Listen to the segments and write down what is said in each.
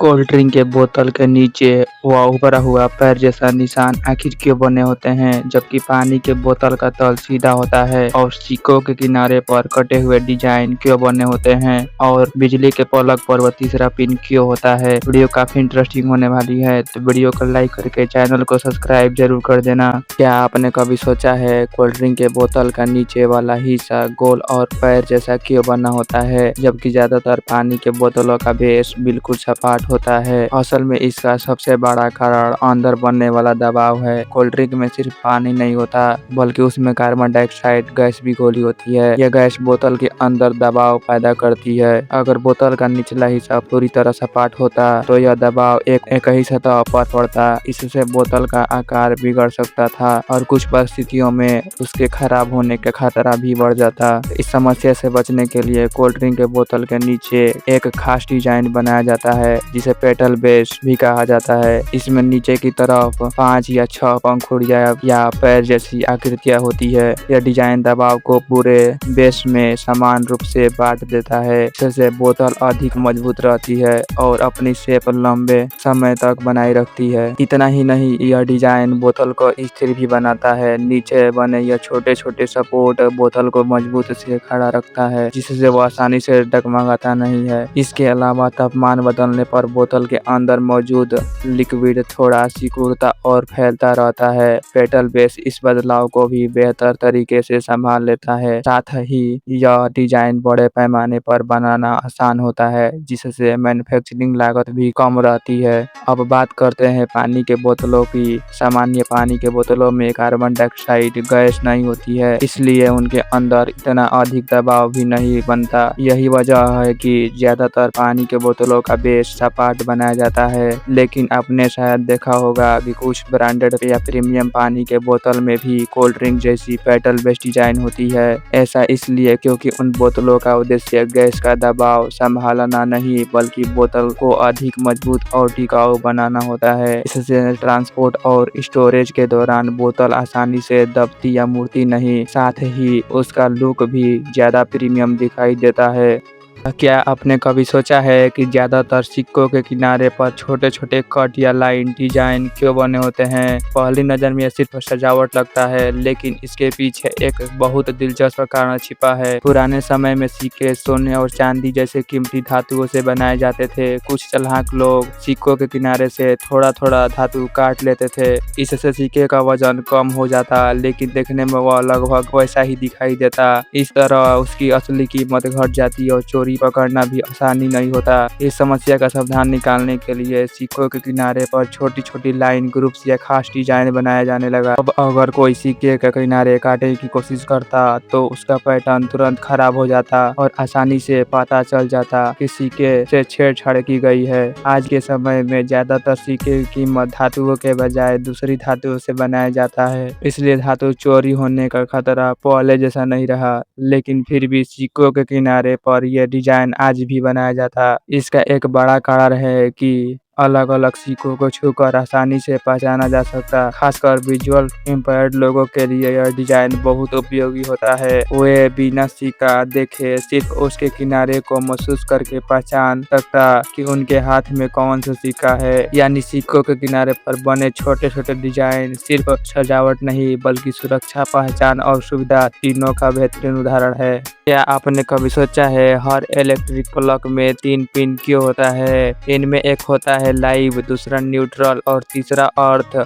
Cold drink के बोतल के नीचे व उभरा हुआ पैर जैसा निशान आखिर क्यों बने होते हैं, जबकि पानी के बोतल का तल सीधा होता है और सिक्कों के किनारे पर कटे हुए डिजाइन क्यों बने होते हैं और बिजली के प्लग पर वह तीसरा पिन क्यों होता है। वीडियो काफी इंटरेस्टिंग होने वाली है, तो वीडियो को लाइक करके चैनल को सब्सक्राइब जरूर कर देना। क्या आपने कभी सोचा है कोल्ड ड्रिंक के बोतल का नीचे वाला हिस्सा गोल और पैर जैसा क्यों बना होता है, जबकि ज्यादातर पानी के बोतलों का बेस बिल्कुल सपाट होता है। असल में इसका सबसे बड़ा कारण अंदर बनने वाला दबाव है। कोल्ड ड्रिंक में सिर्फ पानी नहीं होता, बल्कि उसमें कार्बन डाइऑक्साइड गैस भी घोली होती है। यह गैस बोतल के अंदर दबाव पैदा करती है। अगर बोतल का निचला हिस्सा पूरी तरह सपाट होता तो यह दबाव एक ही सतह पर पड़ता। इससे बोतल का आकार बिगड़ सकता था और कुछ परिस्थितियों में उसके खराब होने का खतरा भी बढ़ जाता। इस समस्या से बचने के लिए कोल्ड ड्रिंक के बोतल के नीचे एक खास डिजाइन बनाया जाता है, जिसे पेटल बेस भी कहा जाता है। इसमें नीचे की तरफ 5 या 6 पंखुड़ियां या पैर जैसी आकृतियां होती है। यह डिजाइन दबाव को पूरे बेस में समान रूप से बांट देता है, जिससे बोतल अधिक मजबूत रहती है और अपनी शेप लंबे समय तक बनाए रखती है। इतना ही नहीं, यह डिजाइन बोतल को स्थिर भी बनाता है। नीचे बने यह छोटे छोटे सपोर्ट बोतल को मजबूत से खड़ा रखता है, जिससे वह आसानी से डगमगाता नहीं है। इसके अलावा तापमान बदलने पर बोतल के अंदर मौजूद लिक्विड थोड़ा सिकुड़ता और फैलता रहता है। पेटल बेस इस बदलाव को भी बेहतर तरीके से संभाल लेता है। साथ ही यह डिजाइन बड़े पैमाने पर बनाना आसान होता है, जिससे मैन्युफैक्चरिंग लागत भी कम रहती है। अब बात करते हैं पानी के बोतलों की। सामान्य पानी के बोतलों में कार्बन डाइऑक्साइड गैस नहीं होती है, इसलिए उनके अंदर इतना अधिक दबाव भी नहीं बनता। यही वजह है कि ज्यादातर पानी के बोतलों का बेस सपाट बनाया जाता है। लेकिन आपने शायद देखा होगा कि कुछ ब्रांडेड या प्रीमियम पानी के बोतल में भी कोल्ड ड्रिंक जैसी पेटल बेस डिजाइन होती है। ऐसा इसलिए क्योंकि उन बोतलों का उद्देश्य गैस का दबाव संभालना नहीं, बल्कि बोतल को अधिक मजबूत और टिकाऊ बनाना होता है। इससे ट्रांसपोर्ट और स्टोरेज के दौरान बोतल आसानी से दबती या मुड़ती नहीं। साथ ही उसका लुक भी ज्यादा प्रीमियम दिखाई देता है। क्या आपने कभी सोचा है कि ज्यादातर सिक्कों के किनारे पर छोटे छोटे कट या लाइन डिजाइन क्यों बने होते हैं? पहली नजर में यह सिर्फ सजावट लगता है, लेकिन इसके पीछे एक बहुत दिलचस्प कारण छिपा है। पुराने समय में सिक्के सोने और चांदी जैसे कीमती धातुओं से बनाए जाते थे। कुछ चालाक लोग सिक्कों के किनारे से थोड़ा थोड़ा धातु काट लेते थे। इससे सिक्के का वजन कम हो जाता, लेकिन देखने में वह लगभग वैसा ही दिखाई देता। इस तरह उसकी असली कीमत घट जाती और चोरी पकड़ना भी आसानी नहीं होता। इस समस्या का समाधान निकालने के लिए सिक्कों के किनारे पर छोटी छोटी लाइन ग्रुप्स या खास डिजाइन बनाया जाने लगा। अब अगर कोई सिक्के के किनारे काटने की कोशिश करता तो उसका पैटर्न तुरंत खराब हो जाता और आसानी से पता चल जाता कि सिक्के से छेड़छाड़ की गई है। आज के समय में ज्यादातर सिक्के की कीमत धातुओं के बजाय दूसरी धातुओं से बनाया जाता है, इसलिए धातु चोरी होने का खतरा पहले जैसा नहीं रहा। लेकिन फिर भी सिक्कों के किनारे पर यह डिजाइन आज भी बनाया जाता। इसका एक बड़ा कारण है कि अलग अलग सिक्कों को छूकर आसानी से पहचाना जा सकता। खासकर विजुअल इम्पेयर्ड लोगों के लिए यह डिजाइन बहुत उपयोगी होता है। वे बिना सिक्का देखे सिर्फ उसके किनारे को महसूस करके पहचान सकता कि उनके हाथ में कौन सा सिक्का है। यानी सिक्कों के किनारे पर बने छोटे छोटे डिजाइन सिर्फ सजावट नहीं, बल्कि सुरक्षा, पहचान और सुविधा तीनों का बेहतरीन उदाहरण है। क्या आपने कभी सोचा है हर इलेक्ट्रिक प्लग में 3 पिन क्यों होता है? इनमें एक होता है लाइव, दूसरा न्यूट्रल और तीसरा अर्थ।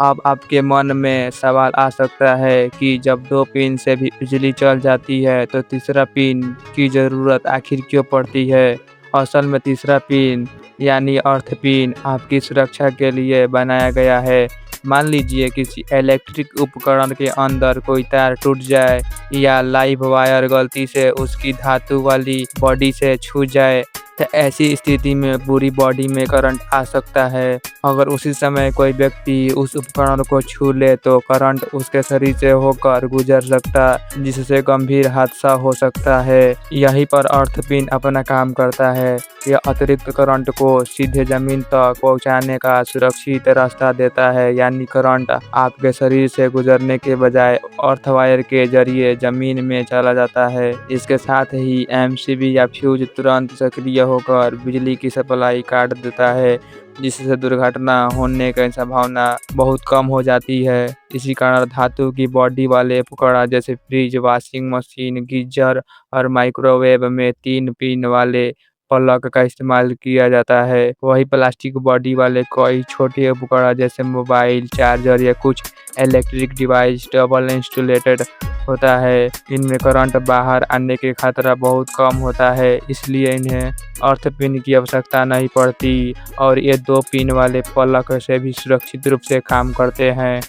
अब आपके मन में सवाल आ सकता है कि जब 2 पिन से भी बिजली चल जाती है तो तीसरा पिन की जरूरत आखिर क्यों पड़ती है? असल में तीसरा पिन यानी अर्थ पिन आपकी सुरक्षा के लिए बनाया गया है। मान लीजिए किसी इलेक्ट्रिक उपकरण के अंदर कोई तार टूट जाए या लाइव वायर गलती से उसकी धातु वाली बॉडी से छू जाए, तो ऐसी स्थिति में पूरी बॉडी में करंट आ सकता है। अगर उसी समय कोई व्यक्ति उस उपकरण को छू ले तो करंट उसके शरीर से होकर गुजर सकता, जिससे गंभीर हादसा हो सकता है। यहीं पर अर्थ पिन अपना काम करता है। यह अतिरिक्त करंट को सीधे जमीन तक पहुंचाने का सुरक्षित रास्ता देता है, यानी करंट आपके शरीर से गुजरने के बजाय अर्थ वायर के जरिए जमीन में चला जाता है। इसके साथ ही एमसीबी या फ्यूज तुरंत सक्रिय सक्रिय होकर बिजली की सप्लाई काट देता है, जिससे दुर्घटना होने की संभावना बहुत कम हो जाती है। इसी कारण धातु की बॉडी वाले उपकरण जैसे फ्रिज, वॉशिंग मशीन, गीजर और माइक्रोवेव में 3 पिन वाले प्लग का इस्तेमाल किया जाता है। वही प्लास्टिक बॉडी वाले कई छोटे उपकरण जैसे मोबाइल चार्जर या कुछ इलेक्ट्रिक डिवाइस डबल इंसुलेटेड होता है। इनमें करंट बाहर आने के खतरा बहुत कम होता है, इसलिए इन्हें अर्थ पिन की आवश्यकता नहीं पड़ती और ये 2 पिन वाले प्लग से भी सुरक्षित रूप से काम करते हैं।